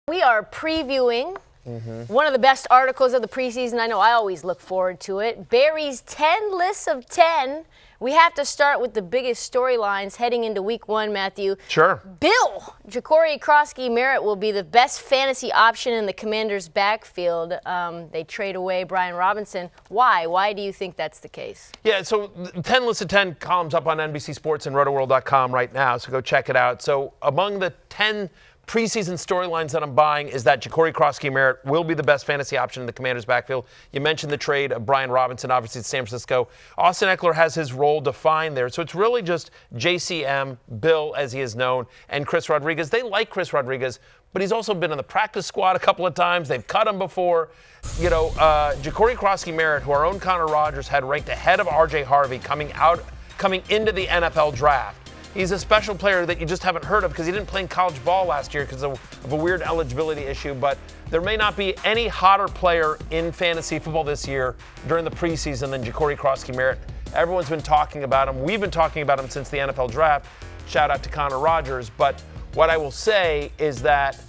We are previewing one of the best articles of the preseason. I know I always look forward to it. Barry's 10 lists of 10. We have to start with the biggest storylines heading into week one, Matthew. Sure. Bill, Jacory Croskey-Merritt will be the best fantasy option in the Commanders' backfield. They trade away Brian Robinson. Why? Why do you think that's the case? Yeah, so 10 lists of 10 columns up on NBC Sports and rotoworld.com right now, so go check it out. So among the 10 preseason storylines that I'm buying is that Jacory Croskey-Merritt will be the best fantasy option in the Commanders' backfield. You mentioned the trade of Brian Robinson, obviously, to San Francisco. Austin Ekeler has his role defined there. So it's really just JCM, Bill, as he is known, and Chris Rodriguez. They like Chris Rodriguez, but he's also been in the practice squad a couple of times. They've cut him before. You know, Jacory Croskey-Merritt, who our own Connor Rogers had ranked ahead of R.J. Harvey coming into the NFL draft. He's a special player that you just haven't heard of because he didn't play in college ball last year because of a weird eligibility issue. But there may not be any hotter player in fantasy football this year during the preseason than Jacory Croskey-Merritt. Everyone's been talking about him. We've been talking about him since the NFL draft. Shout out to Connor Rogers. But what I will say is that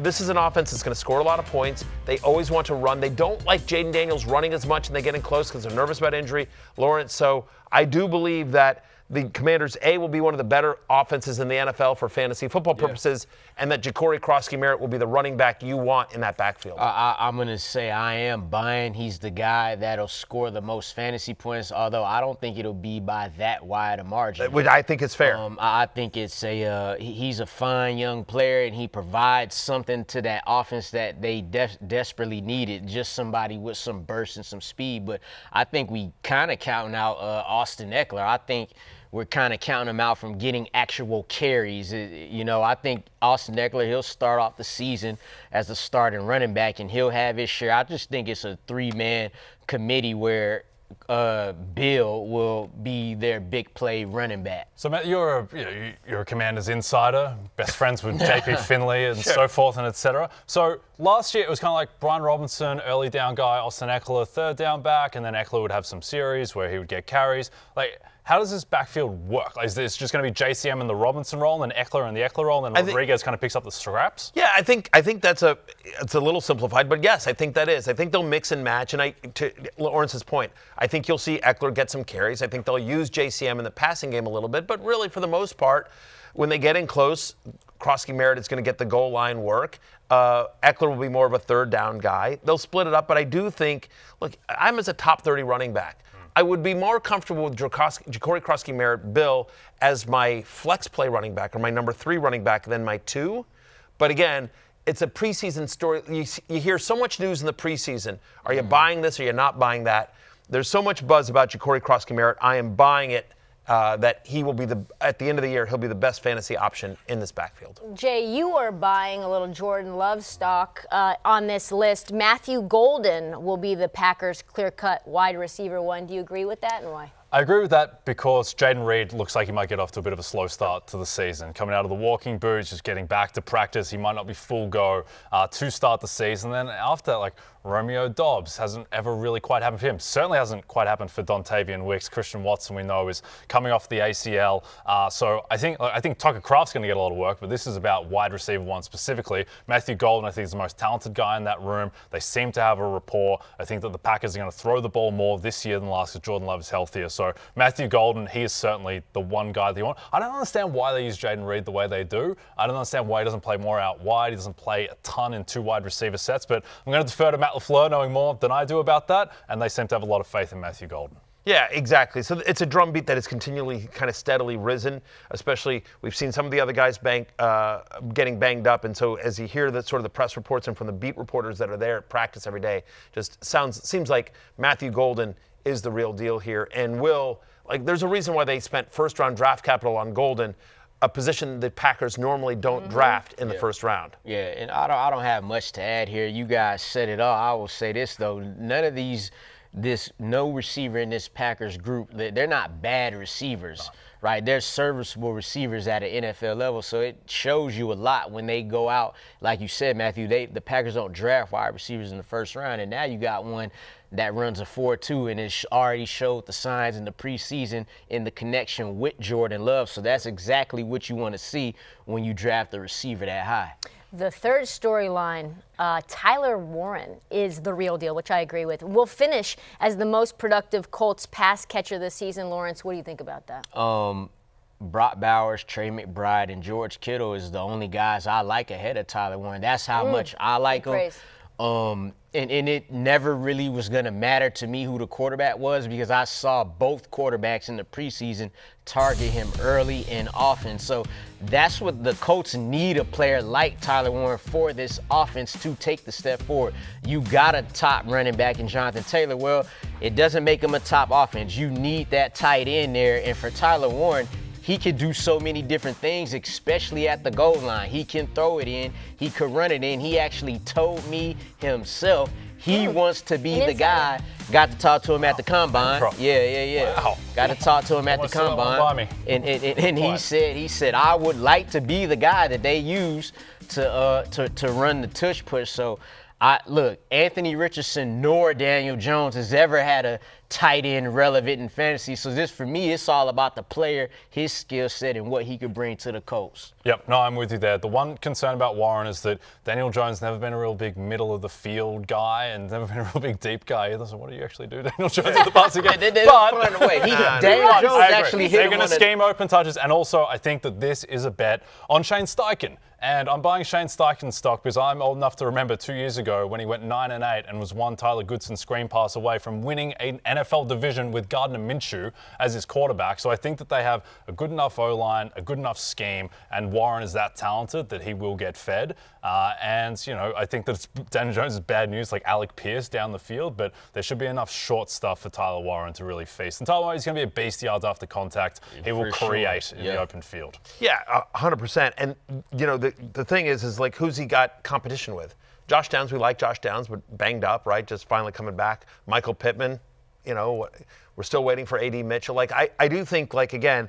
this is an offense that's going to score a lot of points. They always want to run. They don't like Jaden Daniels running as much, and they get in close because they're nervous about injury. Lawrence, so I do believe that the Commanders, will be one of the better offenses in the NFL for fantasy football purposes, and that Jacory Croskey-Merritt will be the running back you want in that backfield. I'm going to say I am buying. He's the guy that'll score the most fantasy points, although I don't think it'll be by that wide a margin. Which I think is fair. I think it's he's a fine young player, and he provides something to that offense that they desperately needed, just somebody with some burst and some speed. But I think we kind of counting out Austin Ekeler. I think we're kind of counting him out from getting actual carries. I think Austin Ekeler, he'll start off the season as a starting running back, and he'll have his share. I just think it's a three-man committee where Bill will be their big play running back. So, Matt, you're a Commanders insider, best friends with JP Finley and so forth and et cetera. So last year it was kind of like Brian Robinson, early down guy, Austin Ekeler, third down back, and then Ekeler would have some series where he would get carries. How does this backfield work? Is this just going to be JCM in the Robinson role and Ekeler in the Ekeler role, and then Rodriguez kind of picks up the scraps? Yeah, I think it's a little simplified, but yes, I think that is. I think they'll mix and match, and to Lawrence's point, I think you'll see Ekeler get some carries. I think they'll use JCM in the passing game a little bit, but really for the most part, when they get in close, Croskey-Merritt is going to get the goal line work. Ekeler will be more of a third down guy. They'll split it up, but I do think, look, I'm as a top 30 running back. I would be more comfortable with Jacory Croskey-Merritt, Bill, as my flex play running back or my number 3 running back than my 2. But again, it's a preseason story. You hear so much news in the preseason. Are you buying this or you're not buying that? There's so much buzz about Jacory Croskey-Merritt. I am buying it. That he will be at the end of the year, he'll be the best fantasy option in this backfield. Jay, you are buying a little Jordan Love stock on this list. Matthew Golden will be the Packers' clear-cut wide receiver 1. Do you agree with that, and why? I agree with that because Jaden Reed looks like he might get off to a bit of a slow start to the season. Coming out of the walking boots, just getting back to practice, he might not be full go to start the season. Then after that, Romeo Doubs hasn't ever really quite happened for him. Certainly hasn't quite happened for Dontavian Wicks. Christian Watson, we know, is coming off the ACL. So I think Tucker Kraft's going to get a lot of work, but this is about wide receiver 1 specifically. Matthew Golden, I think, is the most talented guy in that room. They seem to have a rapport. I think that the Packers are going to throw the ball more this year than last because Jordan Love is healthier. So Matthew Golden, he is certainly the one guy that you want. I don't understand why they use Jaden Reed the way they do. I don't understand why he doesn't play more out wide. He doesn't play a ton in 2 wide receiver sets, but I'm going to defer to Matt LaFleur knowing more than I do about that, and they seem to have a lot of faith in Matthew Golden. Yeah, exactly. So it's a drumbeat that has continually kind of steadily risen, especially we've seen some of the other guys getting banged up. And so as you hear the sort of the press reports and from the beat reporters that are there at practice every day, just seems like Matthew Golden is the real deal here and there's a reason why they spent first-round draft capital on Golden, a position that Packers normally don't draft in the first round. Yeah, and I don't have much to add here. You guys said it all. I will say this, though. None of no receiver in this Packers group, they're not bad receivers, right? They're serviceable receivers at an NFL level, so it shows you a lot when they go out. Like you said, Matthew, the Packers don't draft wide receivers in the first round, and now you got one that runs a 4.2 and it already showed the signs in the preseason in the connection with Jordan Love. So that's exactly what you want to see when you draft a receiver that high. The third storyline, Tyler Warren is the real deal, which I agree with. Will finish as the most productive Colts pass catcher this season. Lawrence, what do you think about that? Brock Bowers, Trey McBride, and George Kittle is the only guys I like ahead of Tyler Warren. That's how much I like him. And it never really was going to matter to me who the quarterback was because I saw both quarterbacks in the preseason target him early and often. So that's what the Colts need, a player like Tyler Warren for this offense to take the step forward. You got a top running back in Jonathan Taylor. Well, it doesn't make him a top offense. You need that tight end there. And for Tyler Warren, he can do so many different things, especially at the goal line. He can throw it in. He could run it in. He actually told me himself he wants to be the guy. Got to talk to him at the combine. Yeah. Wow. Got to talk to him at the combine. And he said, I would like to be the guy that they use to run the tush push. So look, Anthony Richardson nor Daniel Jones has ever had a tight end relevant in fantasy. So this, for me, it's all about the player, his skill set, and what he could bring to the Colts. Yep, no, I'm with you there. The one concern about Warren is that Daniel Jones never been a real big middle of the field guy and never been a real big deep guy either. So what do you actually do, Daniel Jones, in the passing game? Daniel Jones actually hit They're him going to scheme open touches, and also I think that this is a bet on Shane Steichen. And I'm buying Shane Steichen stock because I'm old enough to remember 2 years ago when he went 9-8 and was one Tyler Goodson screen pass away from winning an NFL division with Gardner Minshew as his quarterback. So I think that they have a good enough O-line, a good enough scheme, and Warren is that talented that he will get fed. And, you know, I think that Daniel Jones is bad news like Alec Pierce down the field, but there should be enough short stuff for Tyler Warren to really feast. And Tyler Warren is going to be a beast yards after contact. He will create in the open field. Yeah, 100%. And, you know, the thing is like, who's he got competition with? Josh Downs, we like Josh Downs, but banged up, right? Just finally coming back. Michael Pittman, you know, we're still waiting for A.D. Mitchell. Like, I do think, like, again,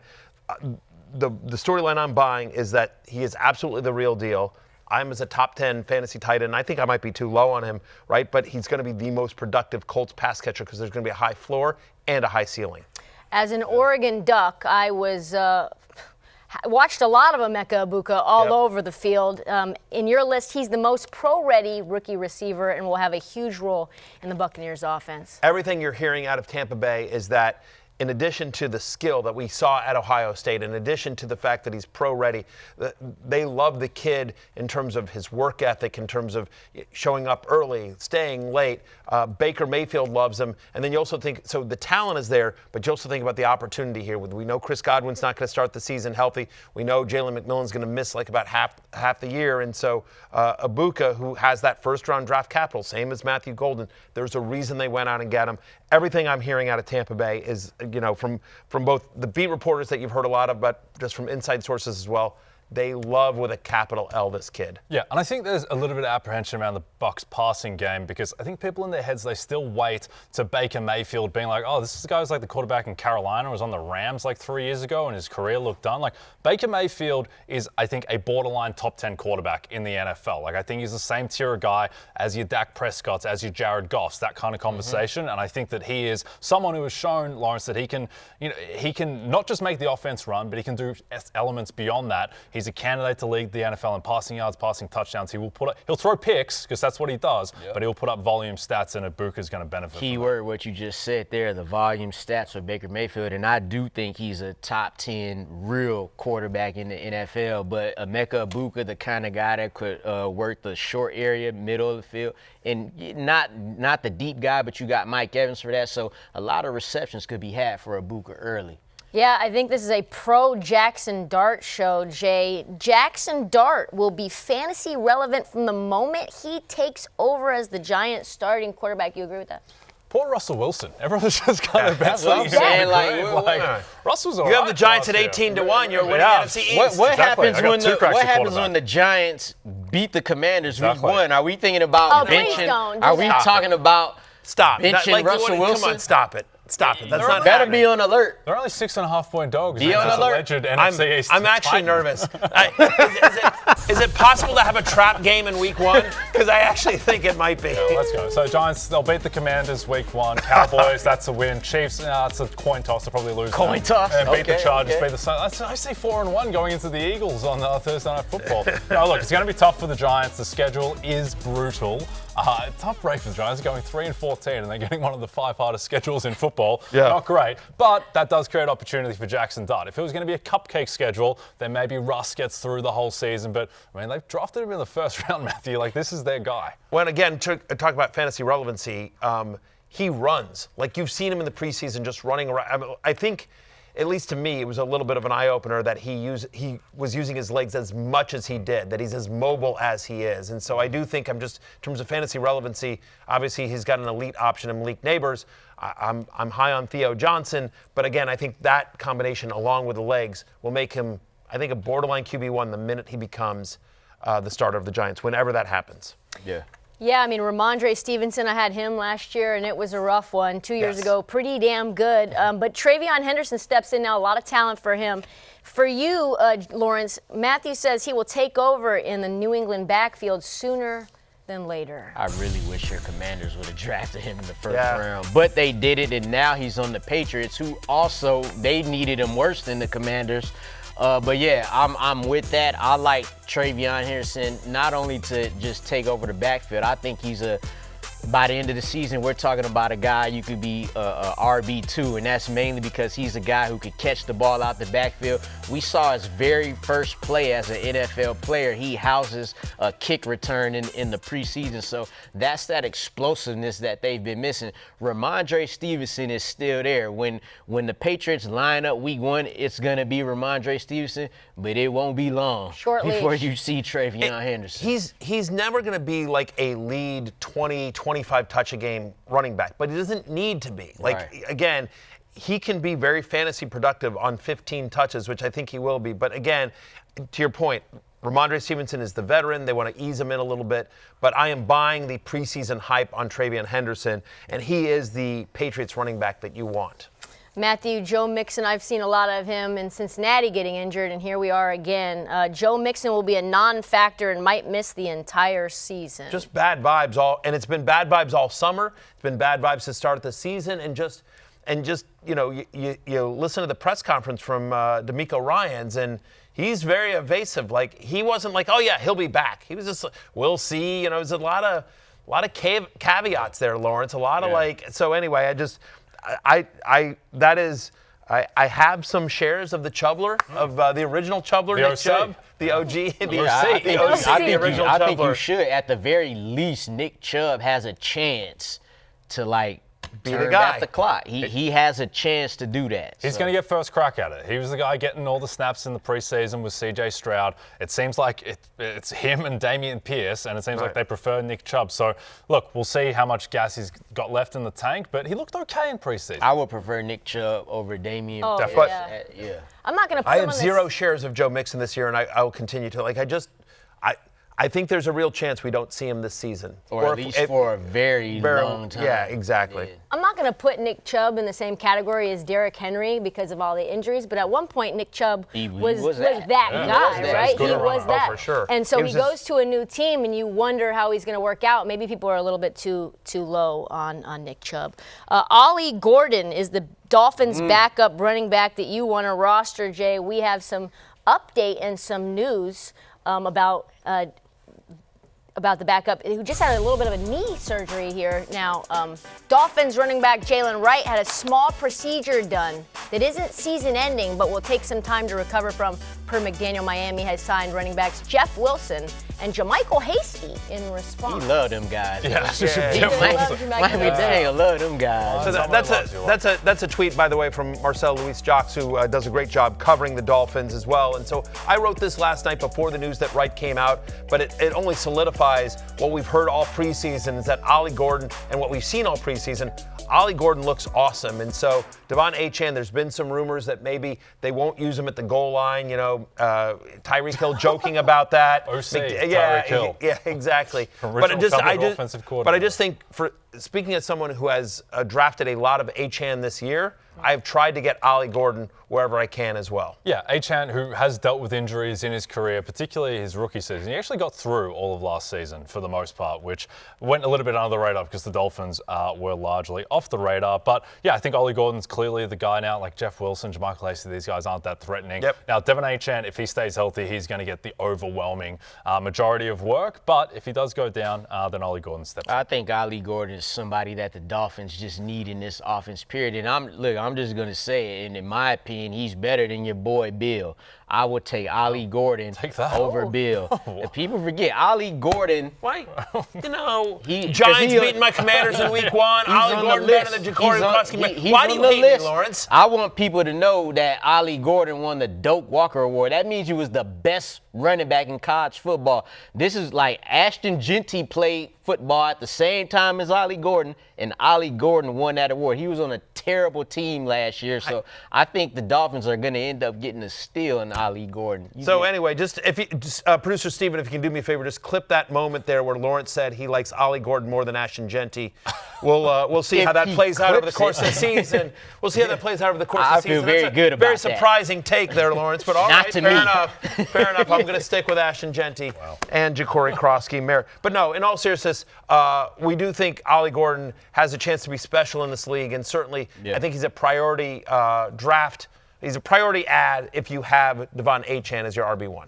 the storyline I'm buying is that he is absolutely the real deal. I'm as a top 10 fantasy tight end. I think I might be too low on him, right? But he's going to be the most productive Colts pass catcher because there's going to be a high floor and a high ceiling. As an Oregon Duck, I was watched a lot of Emeka Egbuka all over the field. In your list, he's the most pro-ready rookie receiver and will have a huge role in the Buccaneers offense. Everything you're hearing out of Tampa Bay is that in addition to the skill that we saw at Ohio State, in addition to the fact that he's pro-ready, they love the kid in terms of his work ethic, in terms of showing up early, staying late. Baker Mayfield loves him. And then you also think, so the talent is there, but you also think about the opportunity here. We know Chris Godwin's not going to start the season healthy. We know Jalen McMillan's going to miss like about half the year. And so Egbuka, who has that first-round draft capital, same as Matthew Golden, there's a reason they went out and got him. Everything I'm hearing out of Tampa Bay is, you know, from both the beat reporters that you've heard a lot of, but just from inside sources as well, they love with a capital L this kid. Yeah, and I think there's a little bit of apprehension around the Bucs passing game because I think people in their heads, they still wait to Baker Mayfield being like, oh, this is the guy who's like the quarterback in Carolina, was on the Rams like 3 years ago and his career looked done. Like, Baker Mayfield is, I think, a borderline top 10 quarterback in the NFL. Like, I think he's the same tier of guy as your Dak Prescott's, as your Jared Goff's, that kind of conversation. And I think that he is someone who has shown, Lawrence, that he can not just make the offense run, but he can do elements beyond that. He's a candidate to lead the NFL in passing yards, passing touchdowns. He'll throw picks because that's what he does, but he'll put up volume stats, and Egbuka's going to benefit. Keyword, what you just said there, the volume stats for Baker Mayfield, and I do think he's a top 10 real quarterback in the NFL. But Emeka Egbuka, the kind of guy that could work the short area, middle of the field, and not the deep guy, but you got Mike Evans for that. So a lot of receptions could be had for Egbuka early. Yeah, I think this is a pro Jaxson Dart show, Jay. Jaxson Dart will be fantasy relevant from the moment he takes over as the Giants' starting quarterback. You agree with that? Poor Russell Wilson. Everyone's just kind of bets what I'm saying. Like Russell's all right. You have the Giants at 18-1. You're winning NFC East. What happens when the Giants beat the Commanders week 1? Are we thinking about benching? Are we talking about benching Russell Wilson? Come on, stop it. Stop it. That's not Better happening. be on alert. They're only 6.5-point dogs. Be on alert. I'm actually nervous. Is it possible to have a trap game in week 1? Because I actually think it might be. Yeah, let's go. So Giants, they'll beat the Commanders week 1. Cowboys, that's a win. Chiefs, it's a coin toss. They'll probably lose. Coin toss? And beat the Okay, Chargers, okay. beat the Suns. I say 4-1 going into the Eagles on Thursday Night Football. No, look, it's going to be tough for the Giants. The schedule is brutal. Tough break for the Giants, going 3-14, and they're getting one of the 5 hardest schedules in football. Yeah. Not great, but that does create opportunity for Jaxson Dart. If it was going to be a cupcake schedule, then maybe Russ gets through the whole season. But I mean, they've drafted him in the first round, Matthew. Like, this is their guy. When again, talk about fantasy relevancy, he runs. Like, you've seen him in the preseason just running around. I think, at least to me, it was a little bit of an eye-opener that he was using his legs as much as he did, that he's as mobile as he is. And so I do think in terms of fantasy relevancy, obviously he's got an elite option in Malik Neighbors. I'm high on Theo Johnson, but again, I think that combination along with the legs will make him, I think, a borderline QB1 the minute he becomes the starter of the Giants, whenever that happens. Yeah. Yeah, I mean, Ramondre Stevenson, I had him last year, and it was a rough one 2 years Yes. ago. Pretty damn good. But Travion Henderson steps in now, a lot of talent for him. For you, Lawrence, Matthew says he will take over in the New England backfield sooner than later. I really wish your Commanders would have drafted him in the first Yeah. round. But they did it, and now he's on the Patriots, who also, they needed him worse than the Commanders. But yeah, I'm with that. I like Travion Henderson not only to just take over the backfield. I think by the end of the season, we're talking about a guy you could be a RB2, and that's mainly because he's a guy who could catch the ball out the backfield. We saw his very first play as an NFL player. He houses a kick return in the preseason, so that's that explosiveness that they've been missing. Ramondre Stevenson is still there. When the Patriots line up week 1, it's going to be Ramondre Stevenson, but it won't be long Short before leash. you see Travion Henderson. He's never going to be like a lead 20-25 touch a game running back, but he doesn't need to be. Like, Right. again, he can be very fantasy productive on 15 touches, which I think he will be. But again, to your point, Ramondre Stevenson is the veteran. They want to ease him in a little bit. But I am buying the preseason hype on Travion Henderson, and he is the Patriots running back that you want. Matthew, Joe Mixon, I've seen a lot of him in Cincinnati getting injured, and here we are again. Joe Mixon will be a non-factor and might miss the entire season. Just bad vibes and it's been bad vibes all summer. It's been bad vibes to start the season, and just you listen to the press conference from D'Amico Ryans, and he's very evasive. Like, he wasn't like, oh yeah, he'll be back. He was just, we'll see. There's a lot of caveats there, Lawrence. A lot of So anyway, I have some shares of the Chubbler, of the original Chubbler, The Nick OC. Chubb, the OG, the Yeah, OC. I original think you Chubbler. should. At the very least, Nick Chubb has a chance to Be the turn guy. back the clock. He has a chance to do that. He's going to get first crack at it. He was the guy getting all the snaps in the preseason with C.J. Stroud. It seems like it's him and Damian Pierce, and it seems like they prefer Nick Chubb. So, look, we'll see how much gas he's got left in the tank, but he looked okay in preseason. I would prefer Nick Chubb over Damian. Oh, Pierce. yeah. Yeah. I'm not going to put I him have on zero shares of Joe Mixon this year, and I will continue to. I think there's a real chance we don't see him this season. Or at least for a very long time. Yeah, exactly. Yeah. I'm not going to put Nick Chubb in the same category as Derrick Henry because of all the injuries, but at one point Nick Chubb was that guy, right? Good He around. was that. Oh, for sure. And so He he was goes to a new team, and you wonder how he's going to work out. Maybe people are a little bit too low on Nick Chubb. Ollie Gordon is the Dolphins' backup running back that you want to roster, Jay. We have some update and some news about the backup, who just had a little bit of a knee surgery here. Now, Dolphins running back Jalen Wright had a small procedure done that isn't season-ending, but will take some time to recover from. Per McDaniel, Miami has signed running backs Jeff Wilson and JaMychal Hasty in response. He loved them guys. Miami Dang, love them guys. So that's a tweet, by the way, from Marcel Luis Jacques, who does a great job covering the Dolphins as well. And so I wrote this last night before the news that Wright came out, but it only solidifies what we've heard all preseason, is that Ollie Gordon, and what we've seen all preseason, Ollie Gordon looks awesome. And so Devon Achane, there's been some rumors that maybe they won't use him at the goal line. Tyreek Hill joking about that. Tyreek Hill. Yeah, exactly. Original offensive coordinator. But I just think speaking as someone who has drafted a lot of Achane this year, I've tried to get Ollie Gordon wherever I can as well. Yeah, Achane, who has dealt with injuries in his career, particularly his rookie season. He actually got through all of last season for the most part, which went a little bit under the radar because the Dolphins were largely off the radar. But yeah, I think Ollie Gordon's clearly the guy now. Like Jeff Wilson, Jermichael Hasty, these guys aren't that threatening. Yep. Now, Devon Achane, if he stays healthy, he's going to get the overwhelming majority of work. But if he does go down, then Ollie Gordon steps up. I think Ollie Gordon is somebody that the Dolphins just need in this offense, period. And I'm just going to say it, and in my opinion, he's better than your boy Bill. I would take Ollie Gordon over Bill. If people forget, Ollie Gordon. Why? You know, Giants beating my Commanders in Week 1. Ollie Gordon better than Jacory Croskey-Merritt. Why do you hate me, Lawrence? I want people to know that Ollie Gordon won the Doak Walker Award. That means he was the best running back in college football. This is like Ashton Genty played football at the same time as Ollie Gordon, and Ollie Gordon won that award. He was on a terrible team last year, so I think the Dolphins are going to end up getting a steal in Ollie Gordon. Anyway, producer Steven, if you can do me a favor, just clip that moment there where Lawrence said he likes Ollie Gordon more than Ashton Genty. We'll see how that plays out over the course of the season. We'll see how that plays out over the course of the season. I feel very good about very that. surprising take there, Lawrence. But all Not right, to fair me. enough. Fair enough. I'm going to stick with Ashton Genty and Jacory Croskey-Merritt. But no, in all seriousness, we do think Ollie Gordon has a chance to be special in this league, and certainly I think he's a priority draft. He's a priority ad if you have Devon Achane as your RB1.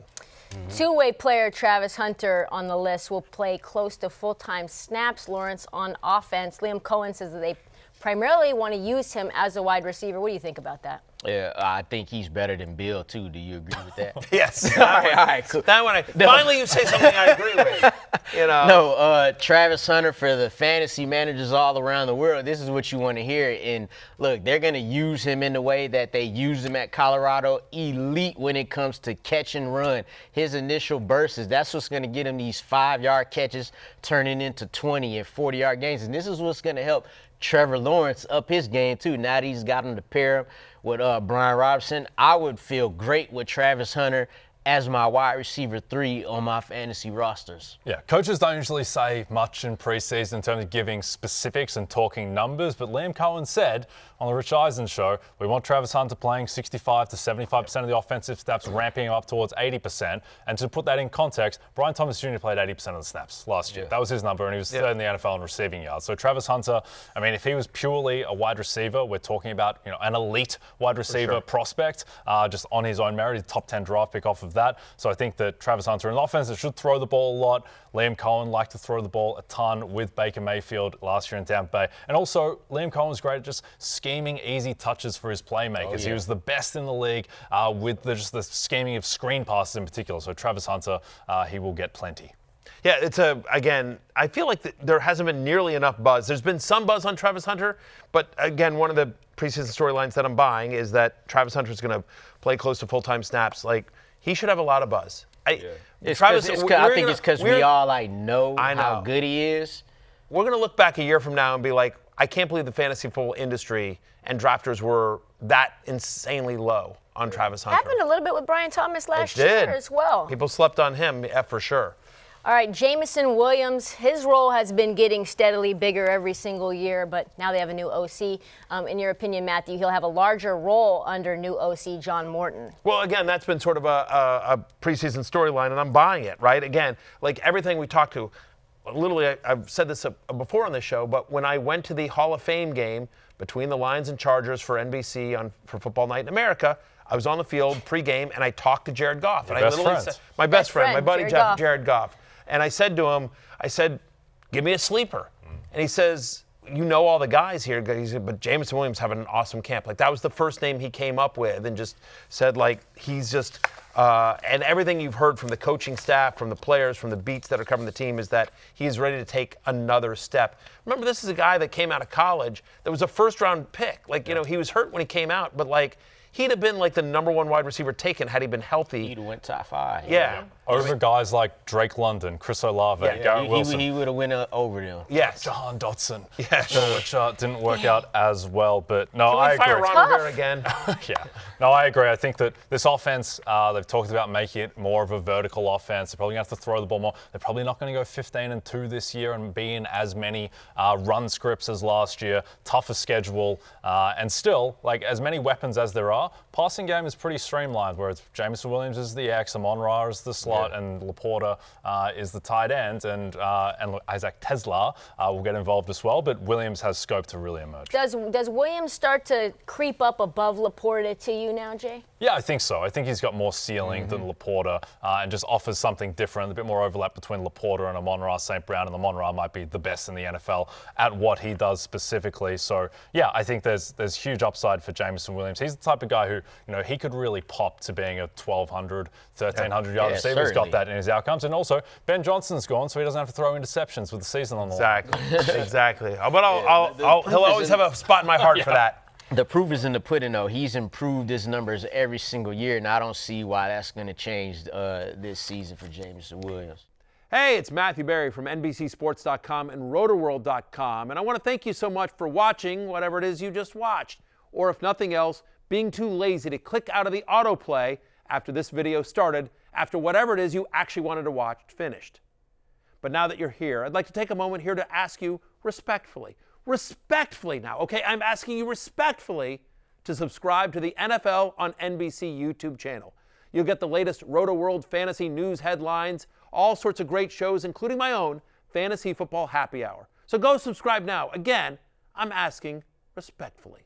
Two-way player Travis Hunter on the list will play close to full-time snaps, Lawrence, on offense. Liam Cohen says that they primarily want to use him as a wide receiver. What do you think about that? Yeah, I think he's better than Bill, too. Do you agree with that? Yes. All right, cool. Finally you say something I agree with. You know. No, Travis Hunter, for the fantasy managers all around the world, this is what you want to hear. And look, they're going to use him in the way that they used him at Colorado. Elite when it comes to catch and run. His initial bursts, that's what's going to get him these 5-yard catches turning into 20 and 40-yard gains. And this is what's going to help Trevor Lawrence up his game, too. Now that he's got him to pair him with Brian Robinson, I would feel great with Travis Hunter as my wide receiver 3 on my fantasy rosters. Yeah, coaches don't usually say much in preseason in terms of giving specifics and talking numbers, but Liam Cohen said on the Rich Eisen show, we want Travis Hunter playing 65 to 75% of the offensive snaps, ramping up towards 80%. And to put that in context, Brian Thomas Jr. played 80% of the snaps last year. That was his number, and he was third in the NFL in receiving yards. So Travis Hunter, I mean, if he was purely a wide receiver, we're talking about an elite wide receiver prospect, just on his own merit, he's a top 10 draft pick off of that. So I think that Travis Hunter in the offense that should throw the ball a lot. Liam Cohen liked to throw the ball a ton with Baker Mayfield last year in Tampa Bay. And also, Liam Cohen was great at just scheming easy touches for his playmakers. He was the best in the league with just the scheming of screen passes in particular. So Travis Hunter, he will get plenty. Yeah, again, I feel like there hasn't been nearly enough buzz. There's been some buzz on Travis Hunter, but again, one of the preseason storylines that I'm buying is that Travis Hunter is going to play close to full-time snaps. Like, he should have a lot of buzz. I think it's because we all know how good he is. We're going to look back a year from now and be like, I can't believe the fantasy football industry and drafters were that insanely low on Travis Hunter. Happened a little bit with Brian Thomas last year as well. People slept on him, for sure. All right, Jameson Williams, his role has been getting steadily bigger every single year, but now they have a new OC. In your opinion, Matthew, he'll have a larger role under new OC John Morton. Well, again, that's been sort of a preseason storyline, and I'm buying it, right? Again, like everything we talked to, literally, I've said this before on this show, but when I went to the Hall of Fame game between the Lions and Chargers for NBC for Football Night in America, I was on the field pregame, and I talked to Jared Goff. And I literally said, my best friend, my buddy Jared Goff. And I said to him, give me a sleeper. And he says, you know all the guys here. He said, but Jameson Williams having an awesome camp. Like, that was the first name he came up with, and just said, like, he's just and everything you've heard from the coaching staff, from the players, from the beats that are covering the team is that he's ready to take another step. Remember, this is a guy that came out of college that was a first-round pick. Like, he was hurt when he came out, but, like, he'd have been like the #1 wide receiver taken had he been healthy. He'd have went top 5. Yeah. Over guys like Drake London, Chris Olave, Garrett Wilson. He would have went over them. Yes. Jahan Dotson. Yes. Which didn't work out as well. But no, Can I we fire agree. Ron Rivera again? Yeah. No, I agree. I think that this offense, they've talked about making it more of a vertical offense. They're probably going to have to throw the ball more. They're probably not going to go 15-2 this year and be in as many run scripts as last year. Tougher schedule. And still, like as many weapons as there are, passing game is pretty streamlined, where it's Jameson Williams is the X, Amon-Ra is the slot, and Laporta is the tight end, and Isaac Tesla will get involved as well. But Williams has scope to really emerge. Does Williams start to creep up above Laporta to you now, Jay? Yeah, I think so. I think he's got more ceiling than Laporta and just offers something different, a bit more overlap between Laporta and Amon-Ra St. Brown, and Amon-Ra might be the best in the NFL at what he does specifically. So, yeah, I think there's huge upside for Jameson Williams. He's the type of guy who, he could really pop to being a 1,200, 1,300-yard receiver. He's got that in his outcomes. And also, Ben Johnson's gone, so he doesn't have to throw interceptions with the season on the line. Exactly. But he'll always have a spot in my heart for that. The proof is in the pudding, though. He's improved his numbers every single year, and I don't see why that's going to change this season for Jameson Williams. Hey, it's Matthew Berry from NBCSports.com and Rotoworld.com, and I want to thank you so much for watching whatever it is you just watched, or if nothing else, being too lazy to click out of the autoplay after this video started, after whatever it is you actually wanted to watch finished. But now that you're here, I'd like to take a moment here to ask you respectfully now, okay? I'm asking you respectfully to subscribe to the NFL on NBC YouTube channel. You'll get the latest Roto-World fantasy news headlines, all sorts of great shows, including my own Fantasy Football Happy Hour. So go subscribe now. Again, I'm asking respectfully.